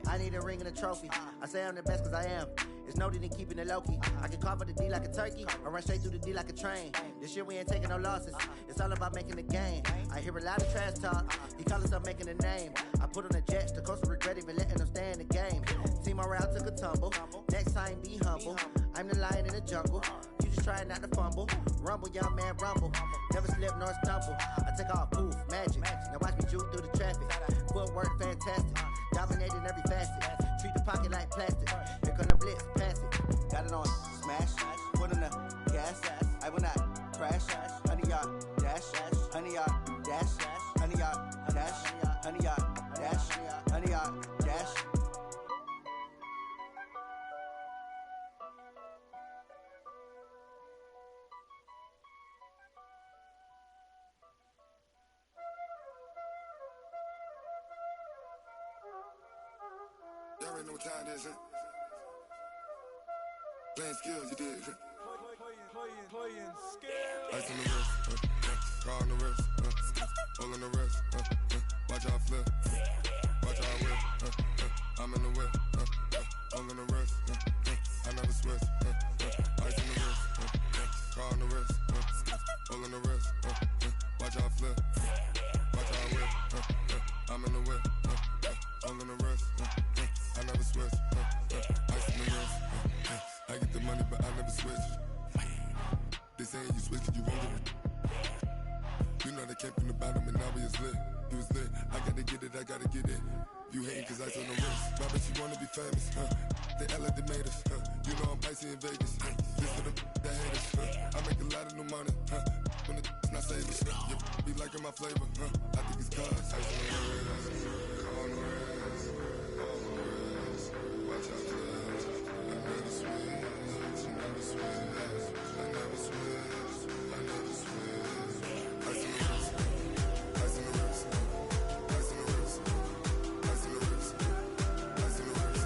I need a ring and a trophy. I say I'm the best cause I am. It's noted in keeping it low-key. I can carve up the D like a turkey. I run straight through the D like a train. This year we ain't taking no losses. It's all about making the game. I hear a lot of trash talk. He call himself making a name. I put on the jets. The coach will regret even letting them stay in the game. Team morale took a tumble. Next time be humble. I'm the lion in the jungle. You just trying not to fumble. Rumble, young man, rumble. Never slip nor stumble. I take off, poof, magic. Now watch me juke through the traffic. Footwork fantastic. Dominating every facet. Treat the pocket like plastic. Here come the blitz, pass it. Got it on smash. Put in the gas. I will not crash. 100 yard dash. 100 yard dash. 100 yard dash. 100 yard dash. 100 yard dash. Y'all already know what time it is, huh? Playing skills, you did. Playing skills. Ice on the wrist, car on the wrist, hole on the wrist, watch out flip, watch out whip, I'm in the whip, hole on the wrist, I never switch, ice on the wrist, car on the wrist, hole on the wrist, watch out flip, watch out whip, I'm in the whip, hole on the wrist, I never switch, ice on the wrist, I get the money but I never switch. They saying you switch 'cause you won't get it. You know they came from the bottom and now we is lit. You was lit, I gotta get it, I gotta get it. You hating 'cause ice on the wrist. My bitch, you wanna be famous, They act like they made us, You know I'm icy in Vegas, This for the that hate us, I make a lot of new money, When the not saving, You be liking my flavor, I think it's cause ice on the wrist, on the wrist, on the wrist. Watch out, cuz I never switch, I never switch. I never switch, I never switch. Ice in the wrist, ice in the wrist, ice in the wrist, ice in the wrist, ice in the wrist,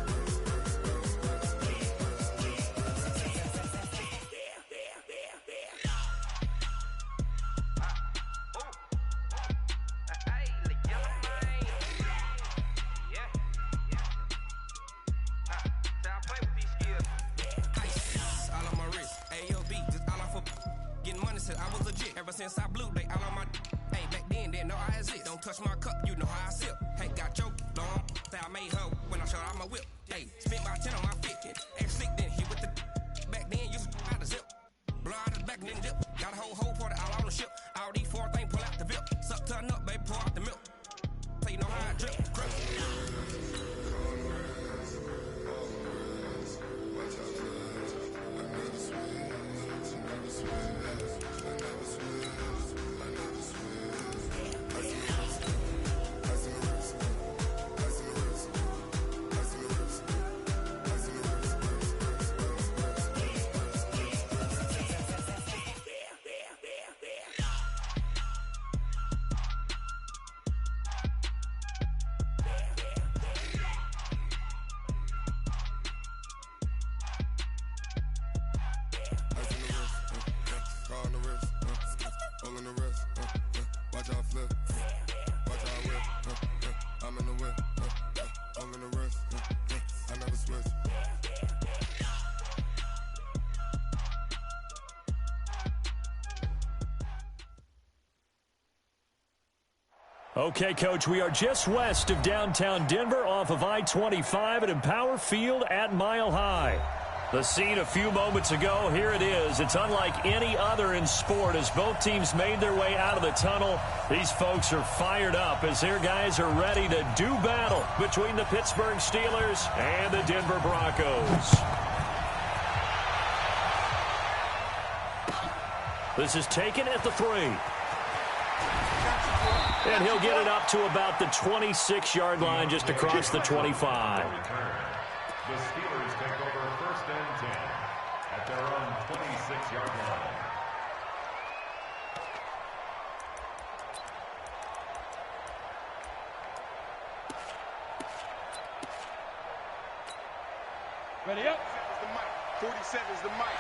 I was legit ever since I blew they all on my hey back then didn't know I exist. Don't touch my cup, you know how I sip. Hey, got your long that I made her when I showed out my whip. Hey, spent about 10 on my fit. Act slick then hit with the back then used to out the zip. Blow out the back and then dip. Got a whole party all on the ship. All these 4 things pull out the VIP. Suck turn up, baby, pour out the milk. So you know how I drip. Crap. Okay, Coach, we are just west of downtown Denver off of I-25 at Empower Field at Mile High. The scene a few moments ago, here it is. It's unlike any other in sport as both teams made their way out of the tunnel. These folks are fired up as their guys are ready to do battle between the Pittsburgh Steelers and the Denver Broncos. This is taken at the 3. And he'll get it up to about the 26-yard line just across the 25. The Steelers take over 1st and 10 at their own 26-yard line. Ready up. 47's the mic.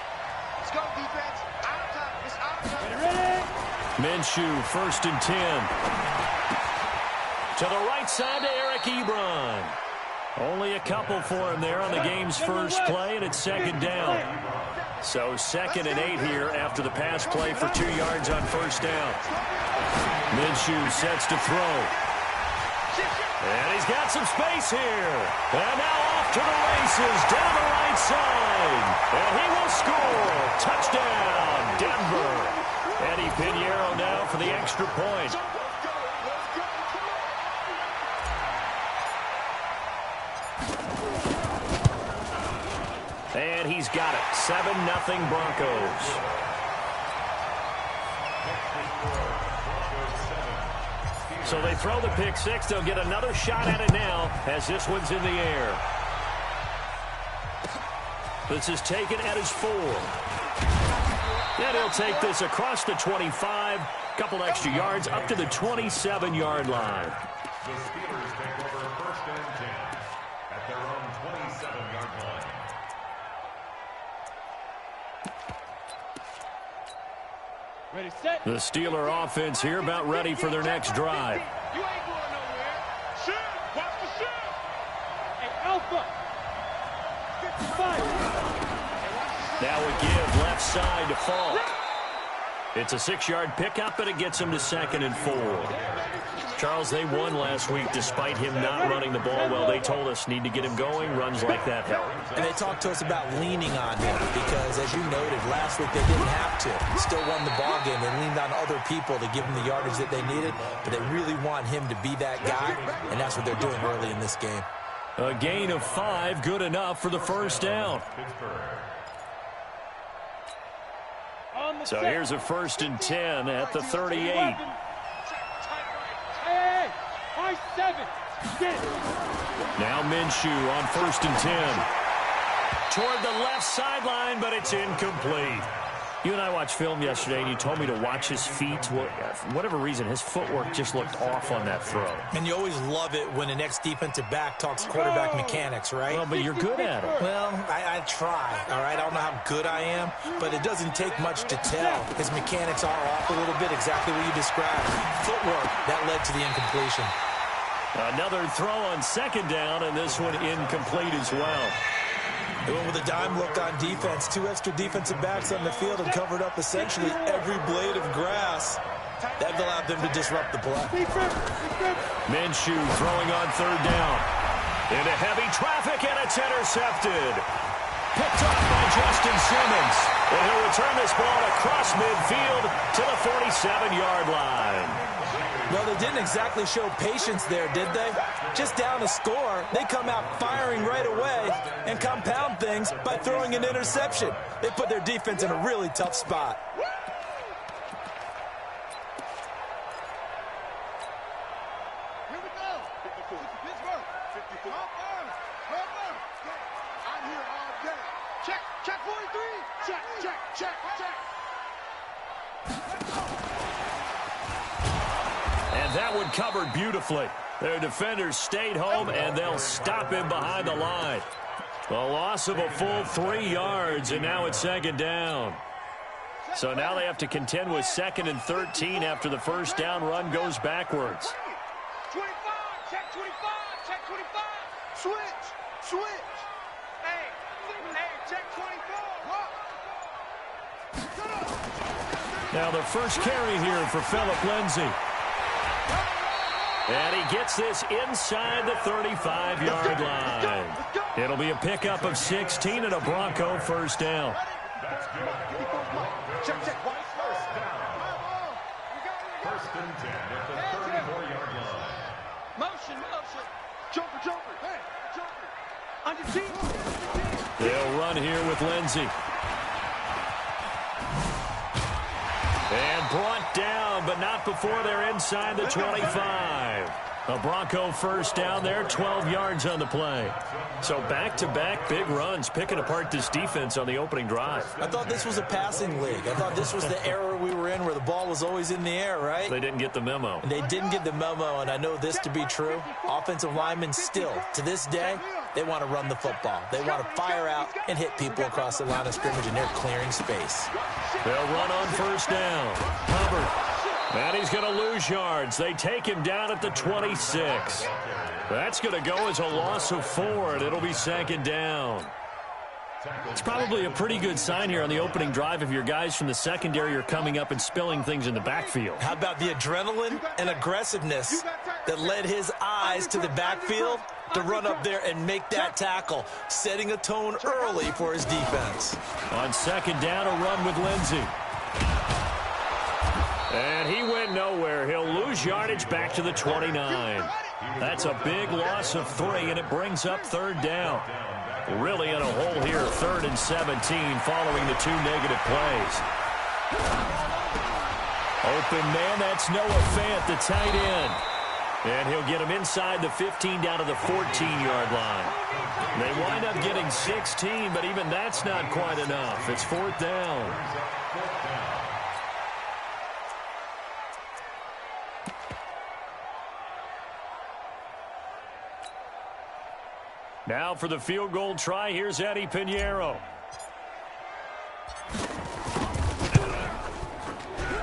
Let's go, defense. Out of time. It's out of time. Ready. Minshew, 1st and 10. To the right side to Eric Ebron. Only a couple for him there on the game's first play, and it's second down. So 2nd and 8 here after the pass play for 2 yards on first down. Minshew sets to throw. And he's got some space here. And now off to the races down the right side. And he will score. Touchdown, Denver. Eddie Pinheiro now for the extra point. And he's got it. 7-0 Broncos. So they throw the pick six. They'll get another shot at it now as this one's in the air. This is taken at his 4. And he'll take this across the 25. Couple extra yards up to the 27-yard line. The Steelers take over 1st and 10 at their own 27-yard line. Ready, set. The Steeler offense here about ready for their next drive. You ain't going nowhere. Shoot. Watch the shoot. Hey, Alpha. 55. Now a give left side to Falk. It's a 6-yard pickup, and it gets him to 2nd and 4. Charles, they won last week despite him not running the ball well. They told us need to get him going. Runs like that help. And they talked to us about leaning on him because, as you noted, last week they didn't have to. Still won the ball game. They leaned on other people to give them the yardage that they needed, but they really want him to be that guy, and that's what they're doing early in this game. A gain of 5, good enough for the first down. So here's a 1st and 10 at the 38. Hey, 7. Now Minshew on 1st and 10. Toward the left sideline, but it's incomplete. You and I watched film yesterday, and you told me to watch his feet. Well, for whatever reason, his footwork just looked off on that throw. And you always love it when the next defensive back talks quarterback mechanics, right? Well, but you're good at it. Well, I try, all right? I don't know how good I am, but it doesn't take much to tell. His mechanics are off a little bit, exactly what you described. Footwork, that led to the incompletion. Another throw on 2nd down, and this one incomplete as well. They went with a dime look on defense. 2 extra defensive backs on the field and covered up essentially every blade of grass. That allowed them to disrupt the play. Minshew throwing on 3rd down. Into heavy traffic, and it's intercepted. Picked off by Justin Simmons. And he'll return this ball across midfield to the 47-yard line. Well, they didn't exactly show patience there, did they? Just down a score, they come out firing right away and compound things by throwing an interception. They put their defense in a really tough spot. Here we go. 54. Pittsburgh. 54. I'm here all day. Check 43. Check. And that one covered beautifully. Their defenders stayed home, and they'll stop him behind the line. A loss of a full 3 yards, and now it's 2nd down. So now they have to contend with 2nd and 13 after the first down run goes backwards. 25. Check 25. Switch. Hey, check 24. Now the first carry here for Phillip Lindsay. And he gets this inside the 35-yard line. It'll be a pickup of 16 and a Bronco first down. Check. First down. 1st and 10 at the 34-yard line. Motion. Jumper. Hey, jumper. On your team. They'll run here with Lindsay. And brought down, but not before they're inside the 25. A Bronco first down there, 12 yards on the play. So back-to-back big runs, picking apart this defense on the opening drive. I thought this was a passing league. I thought this was the era we were in where the ball was always in the air, right? They didn't get the memo. They didn't get the memo, and I know this to be true. Offensive linemen still, to this day, they want to run the football. They want to fire out and hit people across the line of scrimmage, and they're clearing space. They'll run on first down. Hubbard. And he's going to lose yards. They take him down at the 26. That's going to go as a loss of 4, and it'll be second down. It's probably a pretty good sign here on the opening drive if your guys from the secondary are coming up and spilling things in the backfield. How about the adrenaline and aggressiveness that led his eyes to the backfield to run up there and make that tackle, setting a tone early for his defense. On second down, a run with Lindsey. And he went nowhere. He'll lose yardage back to the 29. That's a big loss of 3, and it brings up third down. Really in a hole here, 3rd and 17 following the 2 negative plays. Open man, that's Noah Fant, the tight end. And he'll get him inside the 15 down to the 14-yard line. They wind up getting 16, but even that's not quite enough. It's 4th down. Now for the field goal try, here's Eddie Pinheiro.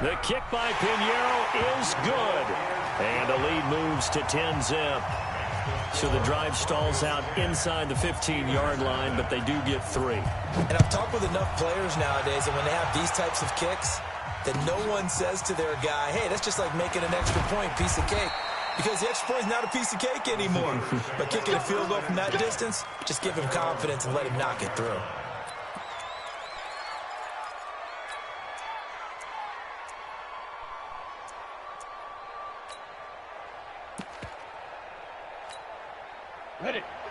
The kick by Pinheiro is good. And the lead moves to 10-zip. So the drive stalls out inside the 15-yard line, but they do get 3. And I've talked with enough players nowadays that when they have these types of kicks, that no one says to their guy, hey, that's just like making an extra point, piece of cake. Because the extra point is not a piece of cake anymore. But kicking a field goal from that distance, just give him confidence and let him knock it through.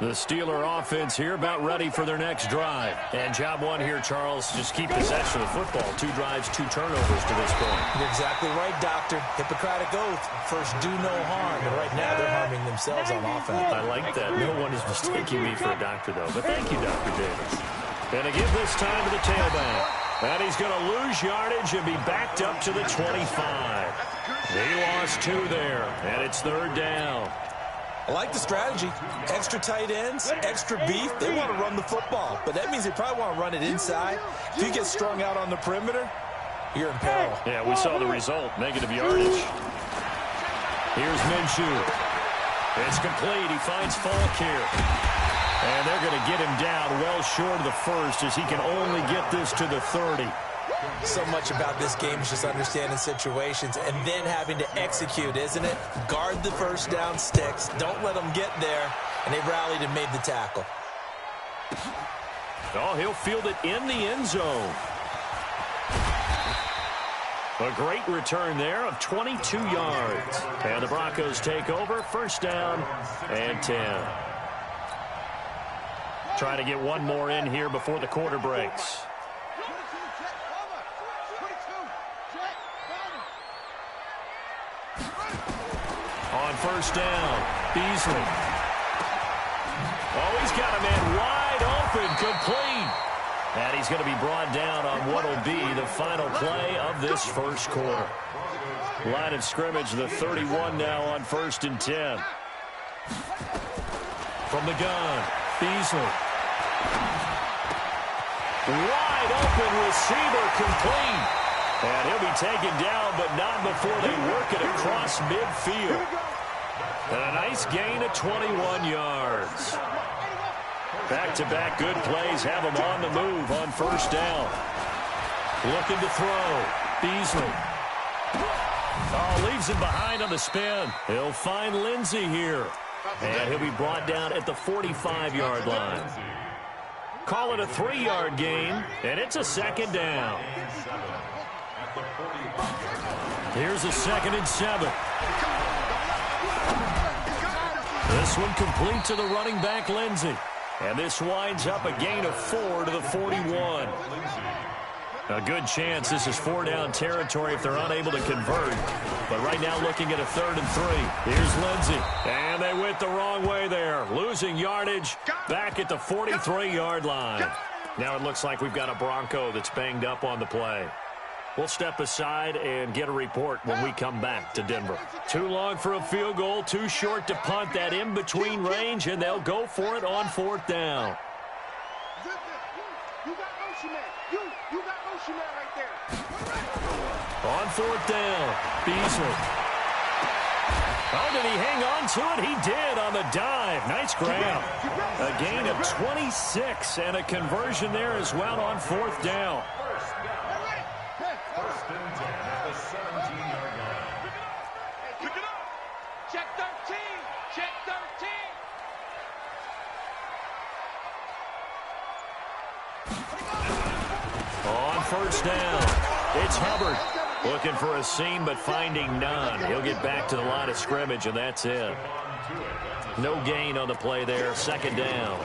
The Steeler offense here about ready for their next drive. And job one here, Charles, just keep possession of the football. 2 drives, 2 turnovers to this point. You're exactly right, Doctor. Hippocratic oath. First, do no harm. But right now, they're harming themselves on offense. I like that. No one is mistaking me for a doctor, though. But thank you, Dr. Davis. And to give this time to the tailback. And he's going to lose yardage and be backed up to the 25. He lost 2 there. And it's 3rd down. I like the strategy. Extra tight ends, extra beef. They want to run the football, but that means they probably want to run it inside. If you get strung out on the perimeter, you're in peril. Yeah, we saw the result. Negative yardage. Here's Minshew. It's complete. He finds Falk here. And they're going to get him down well short of the 1st as he can only get this to the 30. So much about this game is just understanding situations and then having to execute, isn't it? Guard the first down sticks. Don't let them get there. And they rallied and made the tackle. Oh, he'll field it in the end zone. A great return there of 22 yards. And the Broncos take over. 1st down and 10. Trying to get one more in here before the quarter breaks. On 1st down, Beasley. Oh, he's got a man wide open, complete. And he's going to be brought down on what will be the final play of this 1st quarter. Line of scrimmage, the 31 now on 1st and 10. From the gun, Beasley. Wide open receiver, complete. And he'll be taken down, but not before they work it across midfield. And a nice gain of 21 yards. Back-to-back good plays have him on the move on 1st down. Looking to throw. Beasley. Oh, leaves him behind on the spin. He'll find Lindsey here. And he'll be brought down at the 45-yard line. Call it a 3-yard gain, and it's a 2nd down. Here's a 2nd and 7. This one complete to the running back, Lindsey. And this winds up a gain of 4 to the 41. A good chance this is 4-down territory if they're unable to convert. But right now looking at a 3rd and 3. Here's Lindsey. And they went the wrong way there. Losing yardage back at the 43-yard line. Now it looks like we've got a Bronco that's banged up on the play. We'll step aside and get a report when we come back to Denver. Too long for a field goal, too short to punt that in-between range, and they'll go for it on 4th down. You got motion man right there. On 4th down, Beasley. Oh, did he hang on to it? He did on the dive. Nice grab. A gain of 26 and a conversion there as well on 4th down. First and 10 at the 17-yard line. Pick it up. Check 13. Check 13. On 1st down, it's Hubbard. Looking for a seam, but finding none. He'll get back to the line of scrimmage, and that's it. No gain on the play there. 2nd down.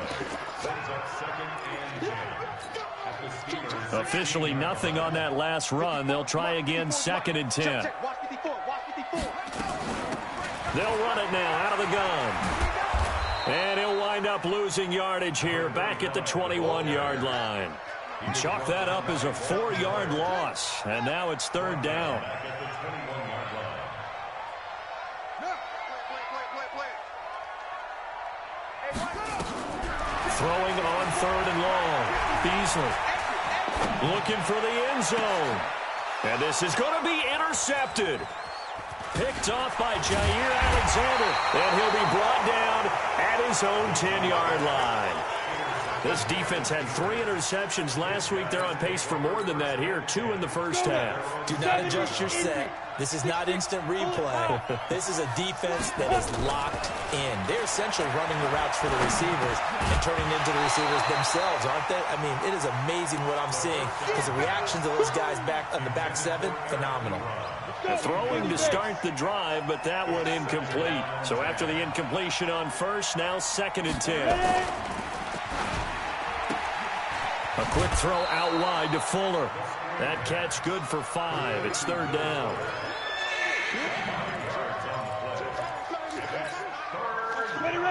Officially nothing on that last run. They'll try again, 2nd and 10. They'll run it now out of the gun. And he'll wind up losing yardage here back at the 21-yard line. Chalk that up as a 4-yard loss. And now it's 3rd down. Throwing on 3rd and long. Beasley looking for the end zone. And this is going to be intercepted. Picked off by Jair Alexander. And he'll be brought down at his own 10-yard line. This defense had 3 interceptions last week. They're on pace for more than that here. 2 in the first half. Do not adjust your set. This is not instant replay. This is a defense that is locked in. They're essentially running the routes for the receivers and turning into the receivers themselves, aren't they? I mean, it is amazing what I'm seeing because the reactions of those guys back on the back 7, phenomenal. Throwing to start the drive, but that one incomplete. So after the incompletion on 1st, now 2nd and 10. A quick throw out wide to Fuller. That catch good for 5. It's 3rd down.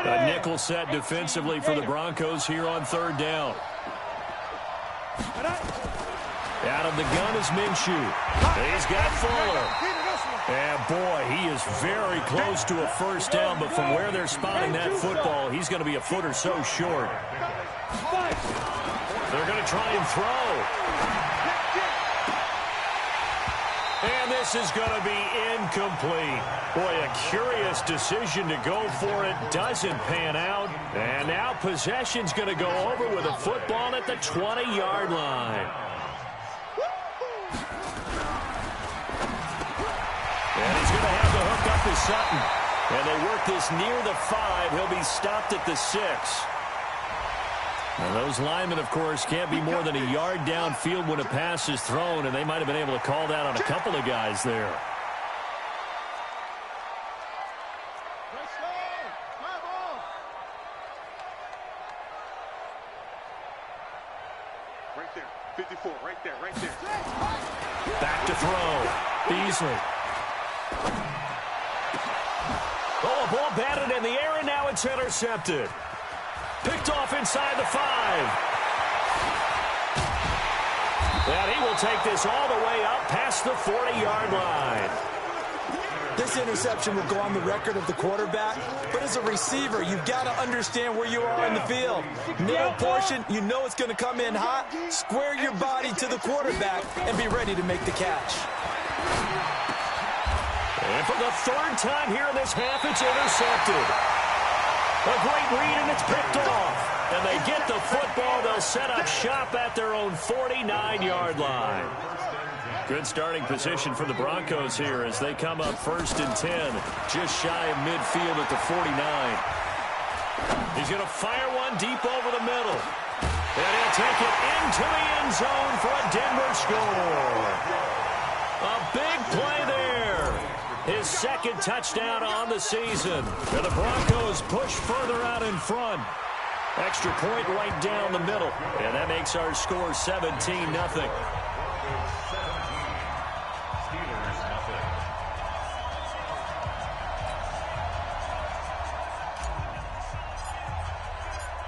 A nickel set defensively for the Broncos here on 3rd down. Out of the gun is Minshew. He's got Fuller. And boy, he is very close to a 1st down, but from where they're spotting that football, he's going to be a foot or so short. They're going to try and throw. And this is going to be incomplete. Boy, a curious decision to go for it. Doesn't pan out. And now possession's going to go over with a football at the 20-yard line. And he's going to have the hook up to Sutton. And they work this near the 5. He'll be stopped at the 6. And those linemen, of course, can't be more than a yard downfield when a pass is thrown, and they might have been able to call that on a couple of guys there. Right there. 54, right there, right there. Back to throw. Beasley. Oh, a ball batted in the air, and now it's intercepted. Picked off inside the 5. And he will take this all the way up past the 40-yard line. This interception will go on the record of the quarterback, but as a receiver, you've got to understand where you are in the field. Middle portion, you know it's going to come in hot. Square your body to the quarterback and be ready to make the catch. And for the 3rd time here in this half, it's intercepted. A great read, and it's picked off. And they get the football. They'll set up shop at their own 49-yard line. Good starting position for the Broncos here as they come up 1st and 10, just shy of midfield at the 49. He's going to fire one deep over the middle. And he'll take it into the end zone for a Denver score. A big play there. His 2nd touchdown on the season. And the Broncos push further out in front. Extra point right down the middle. And that makes our score 17-0.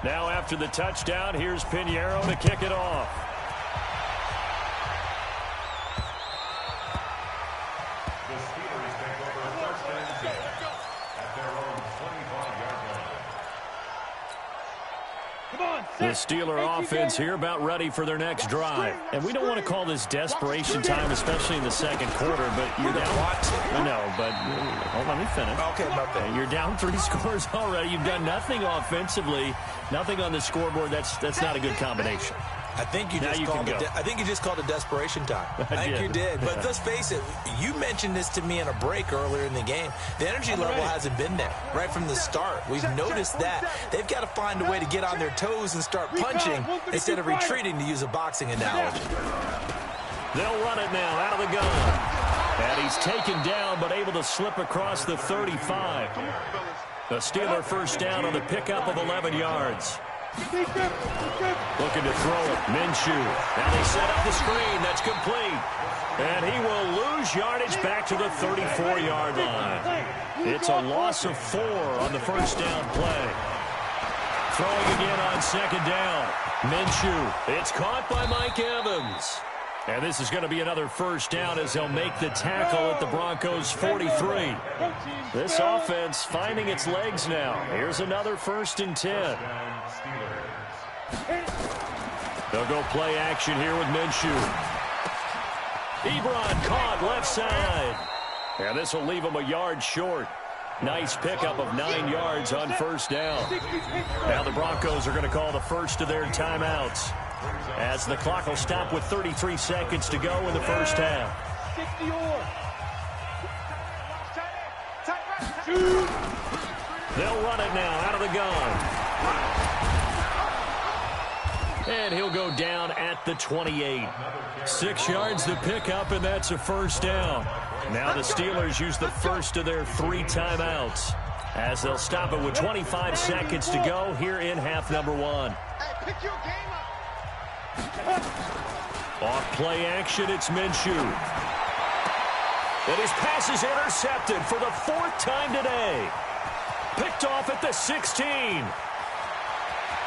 Now after the touchdown, here's Pinheiro to kick it off. The Steeler offense here about ready for their next drive. And we don't want to call this desperation time, especially in the second quarter, but you're down. I know, but let me finish. Okay, my bad. You're down 3 scores already. You've done nothing offensively, nothing on the scoreboard. That's not a good combination. I think you just called it desperation time. I think you did. But let's face it, you mentioned this to me in a break earlier in the game. The energy level hasn't been there right from the start. We've noticed that. They've got to find a way to get on their toes and start punching instead of retreating, to use a boxing analogy. They'll run it now out of the gun. And he's taken down but able to slip across the 35. The Steeler first down on the pickup of 11 yards. Looking to throw it. Minshew. Now they set up the screen. That's complete. And he will lose yardage back to the 34-yard line. It's a loss of 4 on the first down play. Throwing again on second down. Minshew. It's caught by Mike Evans. And this is going to be another first down as they'll make the tackle at the Broncos' 43. This offense finding its legs now. Here's another 1st and 10. They'll go play action here with Minshew. Ebron caught left side. And this will leave him a yard short. Nice pickup of 9 yards on first down. Now the Broncos are going to call the first of their timeouts, as the clock will stop with 33 seconds to go in the first half. They'll run it now out of the gun. And he'll go down at the 28. 6 yards to pick up, and that's a first down. Now the Steelers use the first of their 3 timeouts, as they'll stop it with 25 seconds to go here in half number 1. Off play action, it's Minshew. And his pass is intercepted for the 4th time today. Picked off at the 16.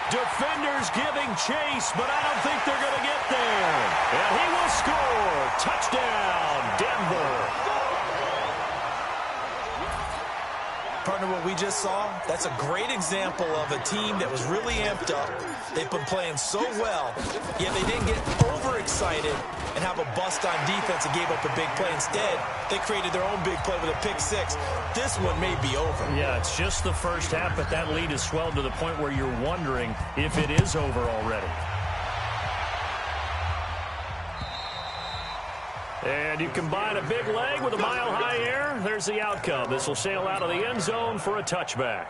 Defenders giving chase, but I don't think they're going to get there. And he will score. Touchdown, Denver. Partner, what we just saw, that's a great example of a team that was really amped up. They've been playing so well, yet they didn't get overexcited and have a bust on defense and gave up a big play. Instead, they created their own big play with a pick 6. This one may be over. Yeah, it's just the first half, but that lead has swelled to the point where you're wondering if it is over already. And you combine a big leg with a mile-high air, there's the outcome. This will sail out of the end zone for a touchback.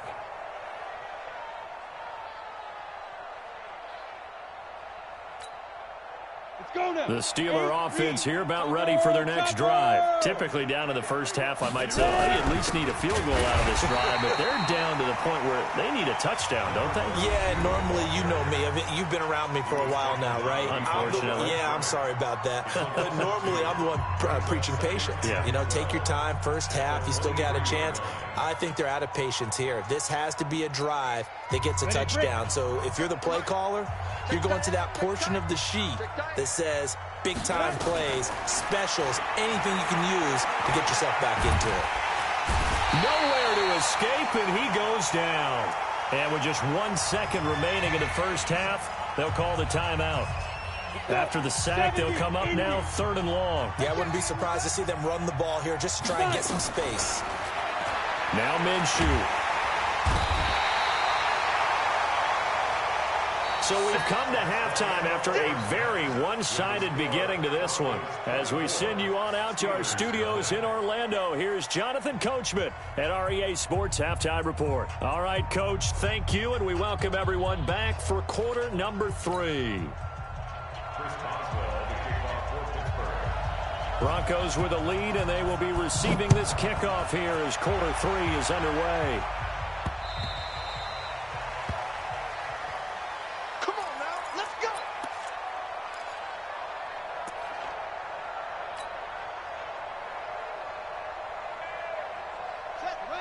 The Steeler offense here about ready for their next drive. Typically down to the first half, I might say, well, they at least need a field goal out of this drive, but they're down to the point where they need a touchdown, don't they? Yeah, normally, you know me. I mean, you've been around me for a while now, right? Unfortunately. I'm sorry about that. But normally, I'm the one preaching patience. Yeah. You know, take your time, first half, you still got a chance. I think they're out of patience here. This has to be a drive that gets a touchdown. So if you're the play caller, you're going to that portion of the sheet that says big-time plays, specials, anything you can use to get yourself back into it. Nowhere to escape, and he goes down. And with just 1 second remaining in the first half, they'll call the timeout. After the sack, they'll come up now 3rd and long. Yeah, I wouldn't be surprised to see them run the ball here just to try and get some space. Now Minshew. So we've come to halftime after a very one-sided beginning to this one. As we send you on out to our studios in Orlando, here's Jonathan Coachman at REA Sports Halftime Report. All right, Coach, thank you, and we welcome everyone back for quarter number 3. Broncos with a lead, and they will be receiving this kickoff here as quarter 3 is underway.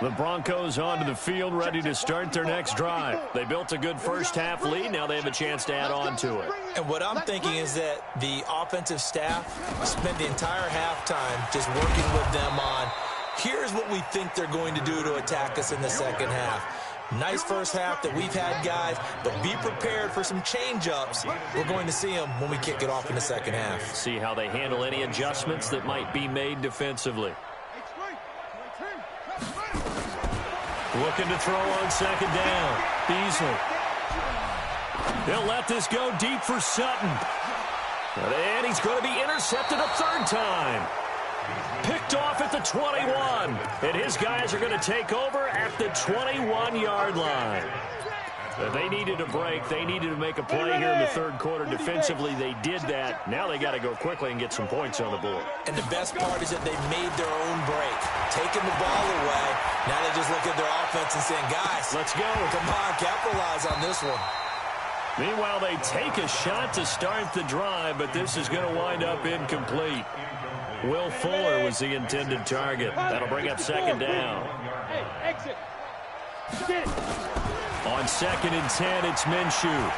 The Broncos onto the field, ready to start their next drive. They built a good first half lead. Now they have a chance to add on to it. And what I'm thinking is that the offensive staff spent the entire halftime just working with them on, here's what we think they're going to do to attack us in the second half. Nice first half that we've had, guys, but be prepared for some change-ups. We're going to see them when we kick it off in the second half. See how they handle any adjustments that might be made defensively. Looking to throw on second down. Beasley. He'll let this go deep for Sutton. And he's going to be intercepted a third time. Picked off at the 21. And his guys are going to take over at the 21-yard line. They needed a break. They needed to make a play here in the third quarter. Defensively, they did that. Now they got to go quickly and get some points on the board. And the best part is that they made their own break. Taking the ball away. Now they just look at their offense and saying, guys, let's go. Come on, capitalize on this one. Meanwhile, they take a shot to start the drive, but this is going to wind up incomplete. Will Fuller was the intended target. That'll bring up second down. Hey, exit. Get it. On 2nd and 10, it's Minshew.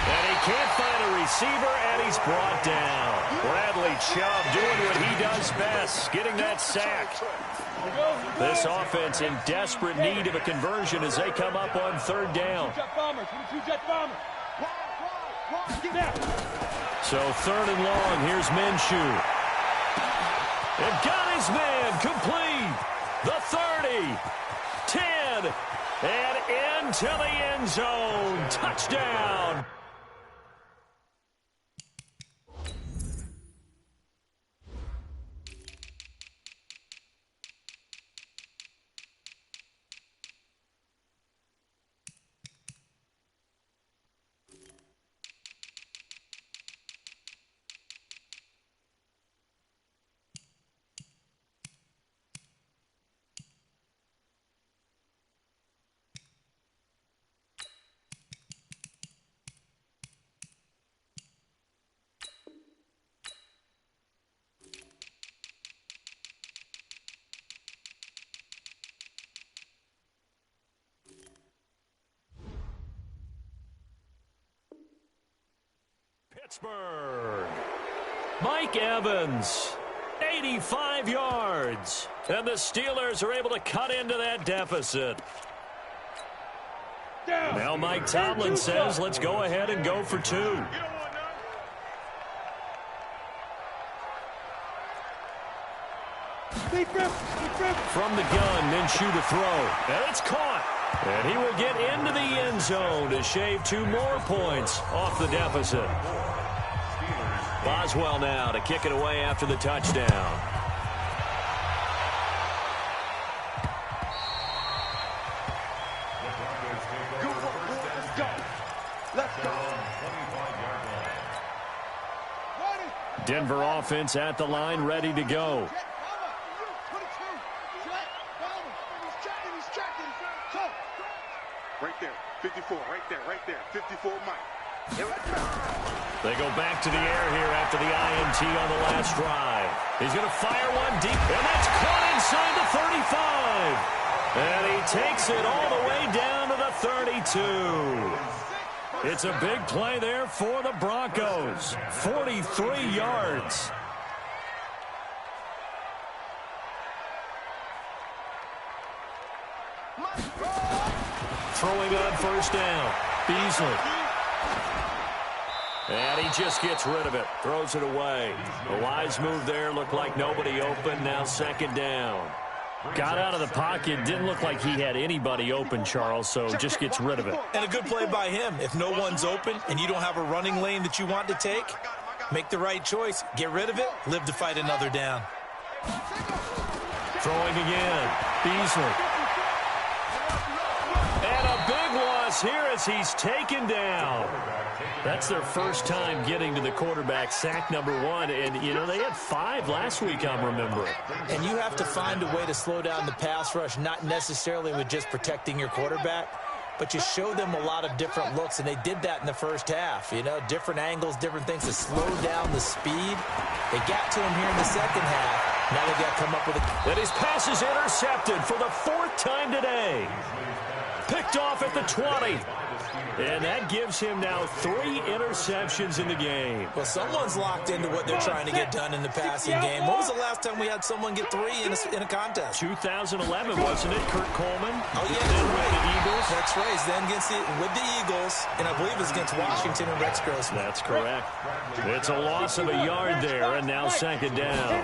And he can't find a receiver, and he's brought down. Bradley Chubb doing what he does best, getting that sack. This offense in desperate need of a conversion as they come up on third down. So 3rd and long, here's Minshew. And got his man complete. The 30, 10, and into the end zone. Touchdown. Pittsburgh. Mike Evans, 85 yards. And the Steelers are able to cut into that deficit. Now Mike Tomlin says, let's go ahead and go for 2. From the gun, Minshew to throw. And it's caught. And he will get into the end zone to shave 2 more points off the deficit. Boswell now to kick it away after the touchdown. Denver offense at the line, ready to go. Right there, 54, right there, 54 Mike. They go back to the air here after the INT on the last drive. He's going to fire one deep, and that's caught inside the 35. And he takes it all the way down to the 32. It's a big play there for the Broncos. 43 yards. Throwing on first down. Beasley. And he just gets rid of it. Throws it away. A wise move there. Looked like nobody open. Now second down. Got out of the pocket. Didn't look like he had anybody open, Charles, so just gets rid of it. And a good play by him. If no one's open and you don't have a running lane that you want to take, make the right choice. Get rid of it. Live to fight another down. Throwing again. Beasley. And a big loss here as he's taken down. That's their first time getting to the quarterback, sack number 1. And, you know, they had 5 last week, I'm remembering. And you have to find a way to slow down the pass rush, not necessarily with just protecting your quarterback, but you show them a lot of different looks, and they did that in the first half. You know, different angles, different things to slow down the speed. They got to him here in the second half. Now they've got to come up with a... And his pass is intercepted for the 4th time today. Picked off at the 20. And that gives him now 3 interceptions in the game. Well, someone's locked into what they're trying to get done in the passing game. When was the last time we had someone get 3 in a contest? 2011, wasn't it, Kurt Coleman? Oh, yeah. Eagles? That's right. He's then with the Eagles, and I believe it's against Washington and Rex Grossman. That's correct. It's a loss of a yard there, and now second down.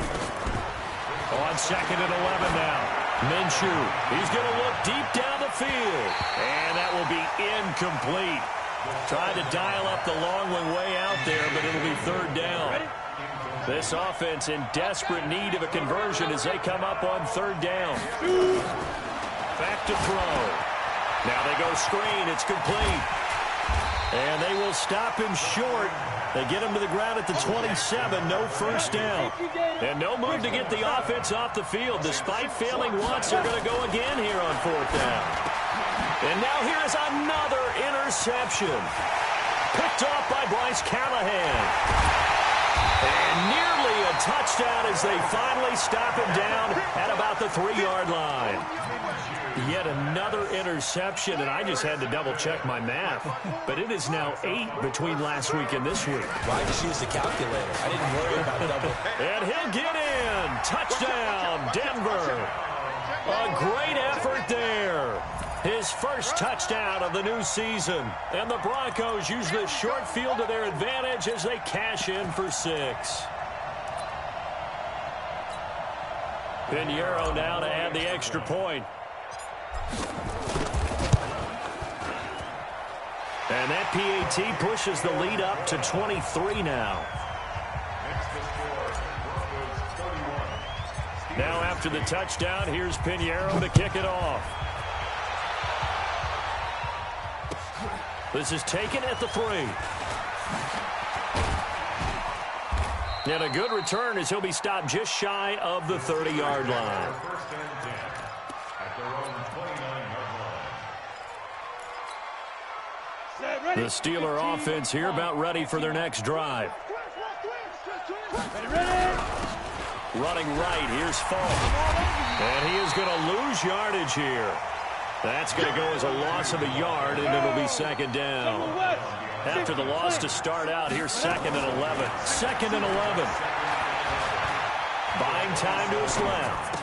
On second and 11 now. Minshew, he's going to look deep down the field, and that will be incomplete. Tried to dial up the long one way out there, but it'll be third down. This offense in desperate need of a conversion as they come up on third down. Back to throw. Now they go screen. It's complete. And they will stop him short. They get him to the ground at the 27. No first down. And no move to get the offense off the field. Despite failing once, they're going to go again here on fourth down. And now here is another interception. Picked off by Bryce Callahan. And nearly a touchdown as they finally stop him down at about the 3-yard line. Yet another interception, and I just had to double-check my math. But it is now 8 between last week and this week. Well, I just used the calculator. I didn't worry about double. And he'll get in. Touchdown, Denver. A great effort there. His first touchdown of the new season. And the Broncos use this short field to their advantage as they cash in for 6. Pinheiro now to add the extra point. And that PAT pushes the lead up to 23 now. Now after the touchdown, here's Pinheiro to kick it off. This is taken at the 3. And a good return as he'll be stopped just shy of the 30-yard line. The Steeler offense here about ready for their next drive. Running right, here's Falk. And he is going to lose yardage here. That's going to go as a loss of a yard, and it'll be second down. After the loss to start out, here's second and 11. Second and 11. Buying time to his left.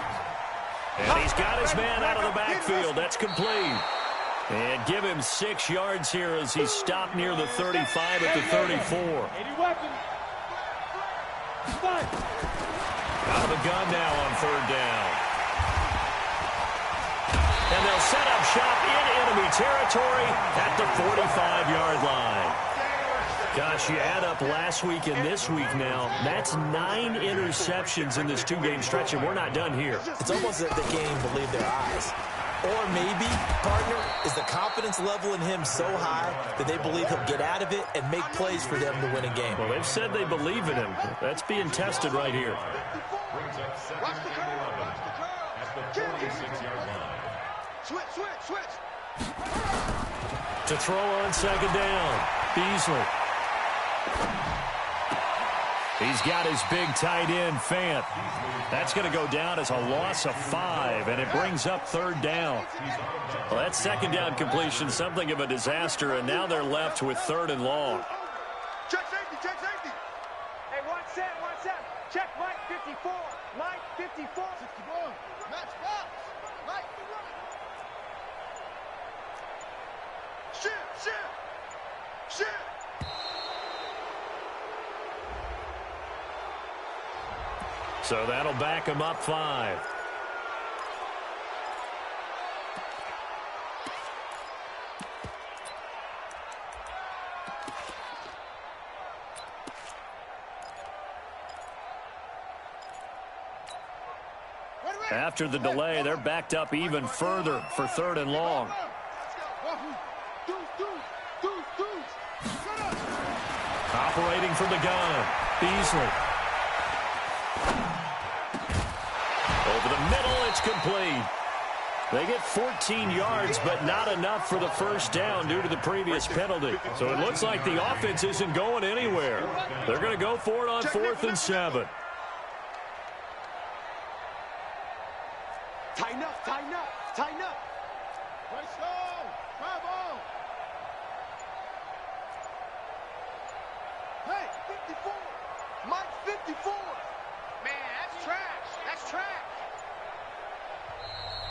And he's got his man out of the backfield. That's complete. And give him 6 yards here as he's stopped near the 35 at the 34. Out of the gun now on third down. And they'll set up shop in enemy territory at the 45-yard line. Gosh, you add up last week and this week now, that's 9 interceptions in this 2-game stretch, and we're not done here. It's almost that they can't even believe their eyes. Or maybe, partner, is the confidence level in him so high that they believe he'll get out of it and make plays for them to win a game. Well, they've said they believe in him. That's being tested right here. Switch. To throw on second down, Beasley. He's got his big tight end, Fant. That's going to go down as a loss of 5, and it brings up third down. Well, that second down completion, something of a disaster, and now they're left with third and long. Check safety. Hey, one set. Check Mike 54. Mike 54. 61. Match box. Mike. Shit. So that'll back him up 5. After the delay, they're backed up even further for third and long. Operating from the gun, Beasley. Over the middle, it's complete. They get 14 yards, but not enough for the first down due to the previous penalty. So it looks like the offense isn't going anywhere. They're going to go for it on 4th and 7. Tighten up. Nice go. Bravo. Hey, 54. Mike 54. Man, that's trash.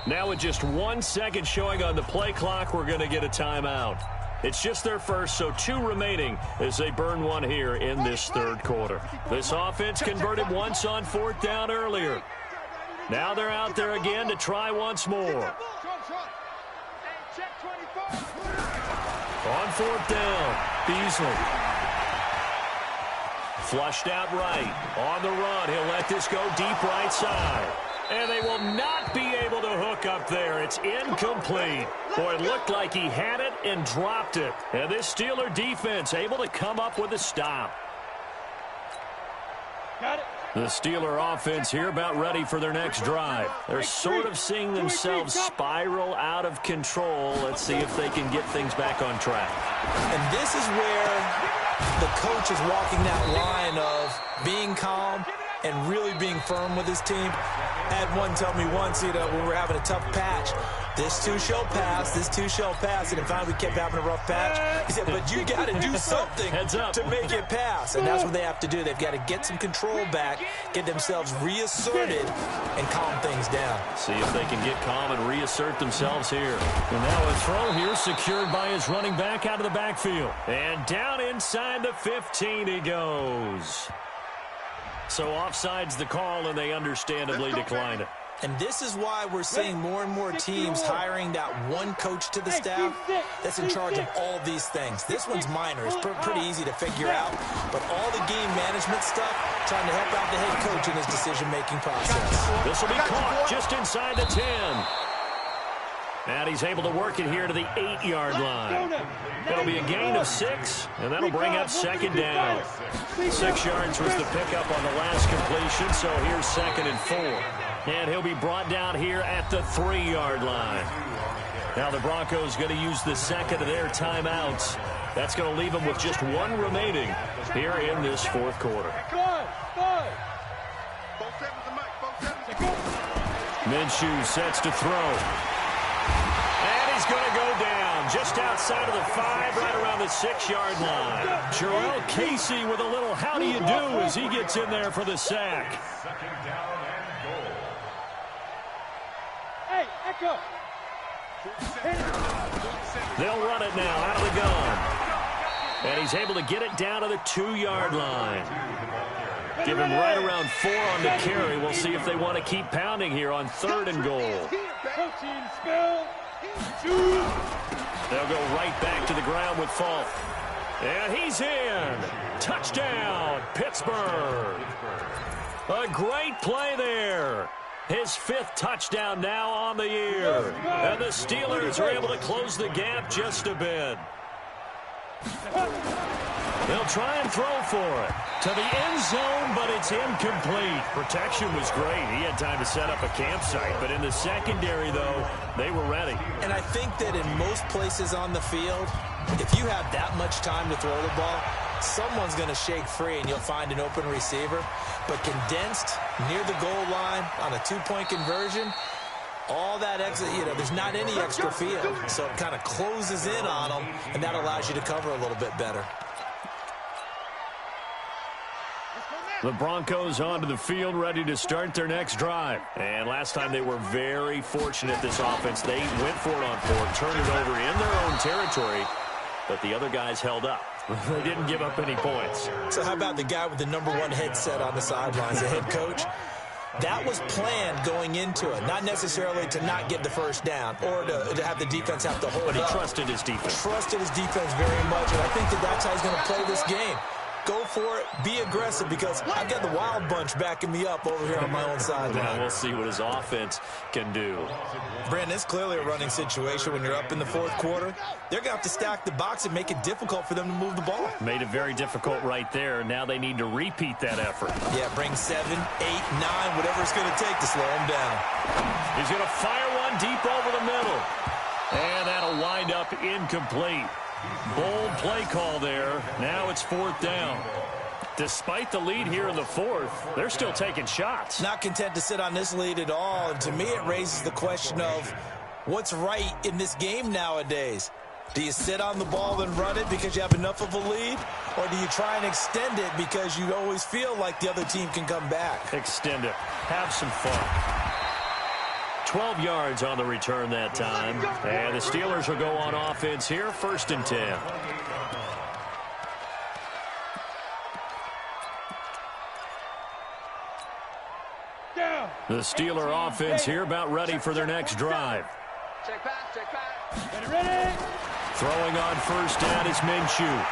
Now with just 1 second showing on the play clock, we're going to get a timeout. It's just their first, so 2 remaining as they burn one here in this third quarter. This offense converted once on 4th down earlier. Now they're out there again to try once more. On 4th down, Beasley. Flushed out right. On the run, he'll let this go deep right side. And they will not be able to hook up there. It's incomplete. Boy, it looked like he had it and dropped it. And this Steeler defense able to come up with a stop. Got it. The Steeler offense here about ready for their next drive. They're sort of seeing themselves spiral out of control. Let's see if they can get things back on track. And this is where the coach is walking that line of being calm and really being firm with his team. I had one tell me once, when we were having a tough patch, this too shall pass, this too shall pass, and finally we kept having a rough patch. He said, but you got to do something to make it pass, and that's what they have to do. They've got to get some control back, get themselves reasserted, and calm things down. See if they can get calm and reassert themselves here. And now a throw here secured by his running back out of the backfield. And down inside the 15 he goes. So offside's the call, and they understandably decline it. And this is why we're seeing more and more teams hiring that one coach to the staff that's in charge of all these things. This one's minor. It's pretty easy to figure out. But all the game management stuff, trying to help out the head coach in his decision-making process. This will be caught just inside the 10. And he's able to work it here to the 8-yard line. It'll be a gain of 6, and that'll bring up 2nd down. 6 yards was the pickup on the last completion, so here's 2nd and 4. And he'll be brought down here at the 3-yard line. Now the Broncos going to use the second of their timeouts. That's going to leave them with just 1 remaining here in this 4th quarter. Minshew sets to throw. And he's going to go down just outside of the 5, right around the 6-yard line. Jarrell Casey with a little how do you do as he gets in there for the sack. Hey, Echo. They'll run it now out of the gun. And he's able to get it down to the 2-yard line. Give him right around 4 on the carry. We'll see if they want to keep pounding here on 3rd and goal. They'll go right back to the ground with Falk. And he's in. Touchdown, Pittsburgh. A great play there. His 5th touchdown now on the year. And the Steelers are able to close the gap just a bit. They'll try and throw for it. To the end zone, but it's incomplete. Protection was great. He had time to set up a campsite. But in the secondary, though, they were ready. And I think that in most places on the field, if you have that much time to throw the ball, someone's going to shake free and you'll find an open receiver. But condensed near the goal line on a 2-point conversion, all that extra, there's not any extra field. So it kind of closes in on them, and that allows you to cover a little bit better. The Broncos onto the field, ready to start their next drive. And last time they were very fortunate, this offense. They went for it on 4th, turned it over in their own territory, but the other guys held up. They didn't give up any points. So how about the guy with the #1 headset on the sidelines, the head coach? That was planned going into it, not necessarily to not get the first down or to have the defense have to hold But he up. trusted his defense. Trusted his defense very much, and I think that's how he's going to play this game. Go for it, be aggressive, because I've got the wild bunch backing me up over here on my own sideline. Now we'll see what his offense can do. Brandon, it's clearly a running situation when you're up in the 4th quarter. They're going to have to stack the box and make it difficult for them to move the ball. Made it very difficult right there. Now they need to repeat that effort. Yeah, bring 7, 8, 9, whatever it's going to take to slow them down. He's going to fire one deep over the middle. And that'll wind up incomplete. Bold play call there. Now it's 4th down. Despite the lead here in the 4th, they're still taking shots. Not content to sit on this lead at all. And to me, it raises the question of what's right in this game nowadays. Do you sit on the ball and run it because you have enough of a lead? Or do you try and extend it because you always feel like the other team can come back? Extend it. Have some fun. 12 yards on the return that time. And the Steelers will go on offense here, 1st and 10. The Steeler offense here about ready for their next drive. Check back, check back. Ready. Throwing on 1st down is Minshew.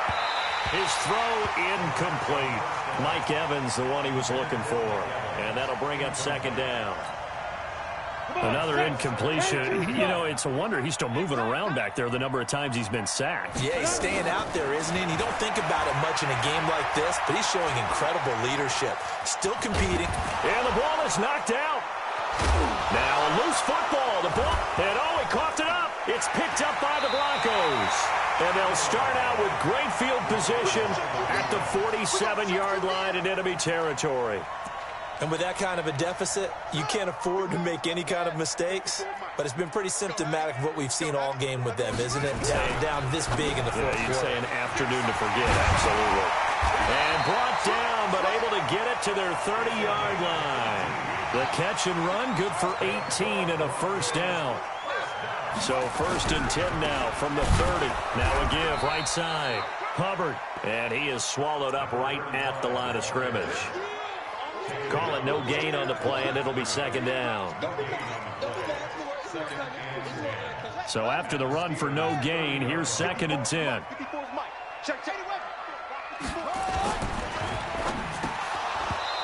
His throw incomplete. Mike Evans, the one he was looking for. And that'll bring up 2nd down. Another incompletion. You know, it's a wonder he's still moving around back there the number of times he's been sacked. Yeah, he's staying out there, isn't he? And you don't think about it much in a game like this, but he's showing incredible leadership. Still competing. And the ball is knocked out. Now a loose football. The ball, and he coughed it up. It's picked up by the Broncos. And they'll start out with great field position at the 47-yard line in enemy territory. And with that kind of a deficit, you can't afford to make any kind of mistakes. But it's been pretty symptomatic of what we've seen all game with them, isn't it? Down this big in the fourth quarter. You'd say an afternoon to forget, absolutely. And brought down, but able to get it to their 30-yard line. The catch and run, good for 18 and a 1st down. So 1st and 10 now from the 30. Now a give, right side. Hubbard, and he is swallowed up right at the line of scrimmage. Call it no gain on the play, and it'll be 2nd down. So after the run for no gain, here's 2nd and 10.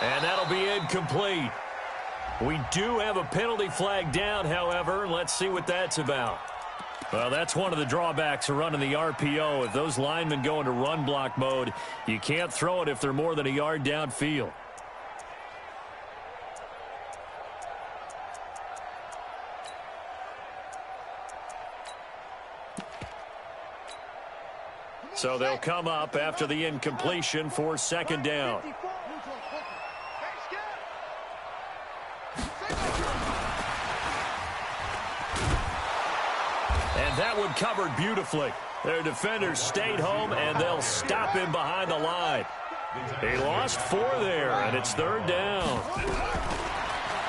And that'll be incomplete. We do have a penalty flag down, however. Let's see what that's about. Well, that's one of the drawbacks of running the RPO. If those linemen go into run block mode, you can't throw it if they're more than a yard downfield. So they'll come up after the incompletion for 2nd down. And that one covered beautifully. Their defenders stayed home, and they'll stop him behind the line. He lost 4 there, and it's 3rd down.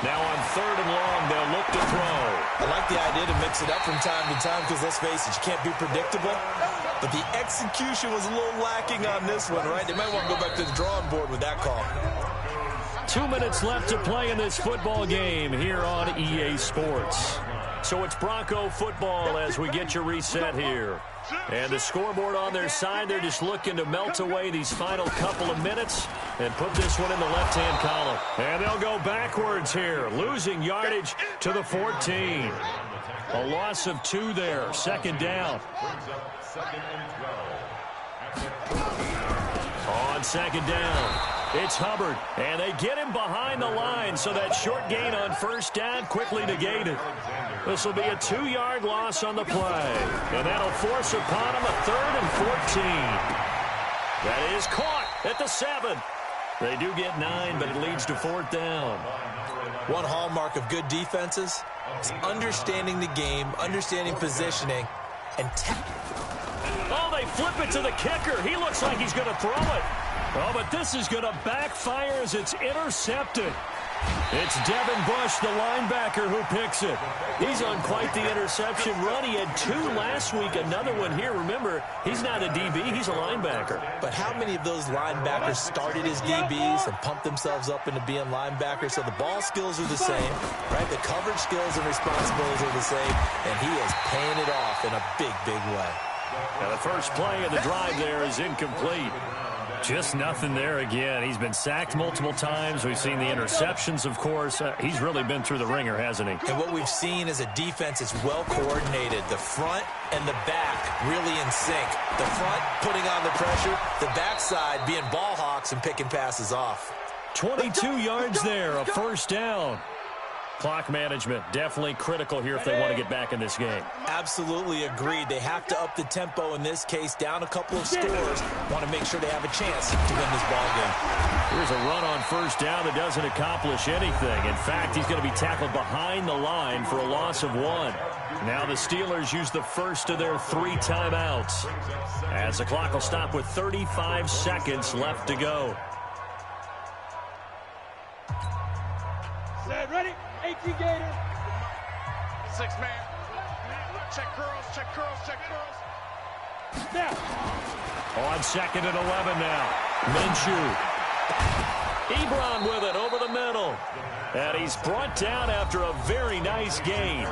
Now on 3rd and long, they'll look to throw. I like the idea to mix it up from time to time because, let's face it, you can't be predictable. But the execution was a little lacking on this one, right? They might want to go back to the drawing board with that call. 2 minutes left to play in this football game here on EA Sports. So it's Bronco football as we get you reset here. And the scoreboard on their side, they're just looking to melt away these final couple of minutes and put this one in the left-hand column. And they'll go backwards here, losing yardage to the 14. A loss of 2 there, 2nd down. On 2nd down, it's Hubbard, and they get him behind the line, so that short gain on 1st down quickly negated. This will be a 2-yard loss on the play, and that'll force upon him a 3rd and 14. That is caught at the 7. They do get 9, but it leads to 4th down. One hallmark of good defenses is understanding the game, understanding positioning, and oh, they flip it to the kicker. He looks like he's going to throw it. Oh, but this is going to backfire as it's intercepted. It's Devin Bush, the linebacker, who picks it. He's on quite the interception run. He had 2 last week, another one here. Remember, he's not a DB, he's a linebacker. But how many of those linebackers started as DBs and pumped themselves up into being linebackers? So the ball skills are the same, right? The coverage skills and responsibilities are the same, and he is paying it off in a big, big way. Now the first play of the drive there is incomplete. Just nothing there again. He's been sacked multiple times. We've seen the interceptions, of course. He's really been through the ringer, hasn't he? And what we've seen is a defense that's well coordinated. The front and the back really in sync. The front putting on the pressure. The backside being ball hawks and picking passes off. 22 yards there, a 1st down. Clock management definitely critical here if they want to get back in this game. Absolutely agreed. They have to up the tempo in this case, down a couple of scores. Want to make sure they have a chance to win this ball game. Here's a run on 1st down that doesn't accomplish anything. In fact, he's going to be tackled behind the line for a loss of 1. Now the Steelers use the first of their 3 timeouts, as the clock will stop with 35 seconds left to go. Set, ready? 18 Gator. Six man. Check curls, check curls, check curls. On 2nd and 11 now. Minshew. Ebron with it over the middle. And he's brought down after a very nice gain.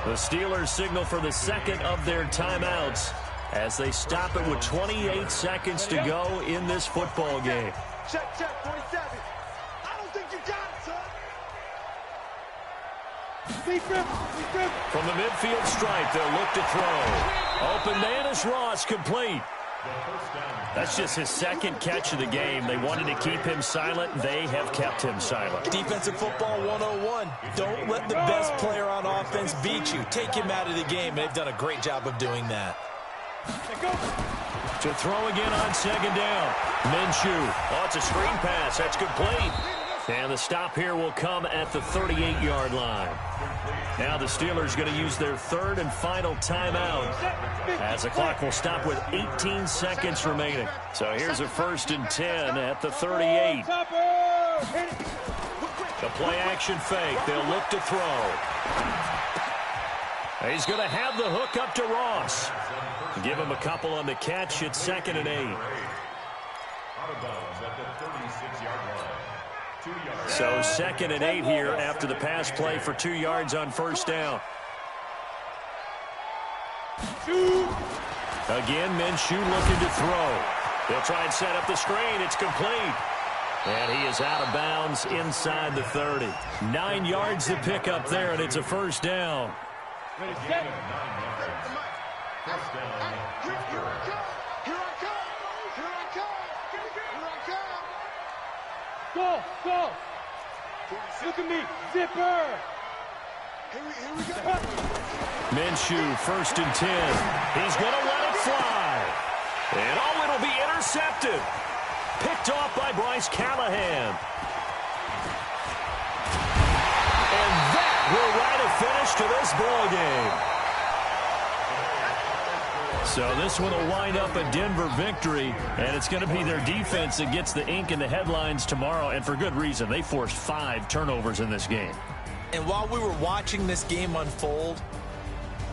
The Steelers signal for the second of their timeouts as they stop it with 28 seconds to go in this football game. Check, 27. I don't think you got it, son. From the midfield stripe, they'll look to throw. Open man is Ross, complete. That's just his second catch of the game. They wanted to keep him silent. They have kept him silent. Defensive football 101. Don't let the best player on offense beat you. Take him out of the game. They've done a great job of doing that. To throw again on 2nd down. Minshew. Oh, it's a screen pass. That's complete. And the stop here will come at the 38-yard line. Now the Steelers going to use their third and final timeout as the clock will stop with 18 seconds remaining. So here's a 1st and 10 at the 38. The play-action fake. They'll look to throw. He's going to have the hook up to Ross. Give him a couple on the catch. It's 2nd and 8. Out of bounds at the 36-yard line. 2 yards. So 2nd and 8 here after the pass play for 2 yards on 1st down. Again, Minshew looking to throw. They'll try and set up the screen. It's complete. And he is out of bounds inside the 30. 9 yards to pick up there, and it's a 1st down. Ready, set. 9 yards. 1st down. Here I come. Here I come. Here I come. Here I come. Go. Look at me. Zipper. Here we go. Minshew, 1st and 10. He's going to let it fly. And oh, it'll be intercepted. Picked off by Bryce Callahan. And that will write a finish to this ball game. So this one will wind up a Denver victory, and it's going to be their defense that gets the ink in the headlines tomorrow, and for good reason. They forced 5 turnovers in this game. And while we were watching this game unfold,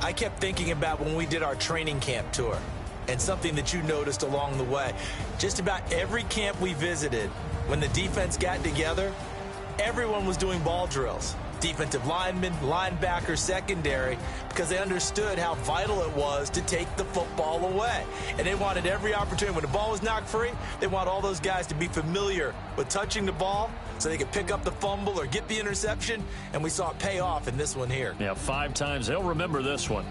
I kept thinking about when we did our training camp tour and something that you noticed along the way. Just about every camp we visited, when the defense got together, everyone was doing ball drills. Defensive linemen, linebackers, secondary, because they understood how vital it was to take the football away. And they wanted every opportunity. When the ball was knocked free, they want all those guys to be familiar with touching the ball so they could pick up the fumble or get the interception, and we saw it pay off in this one here. Yeah, 5 times. They'll remember this one.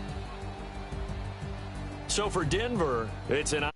So for Denver, it's an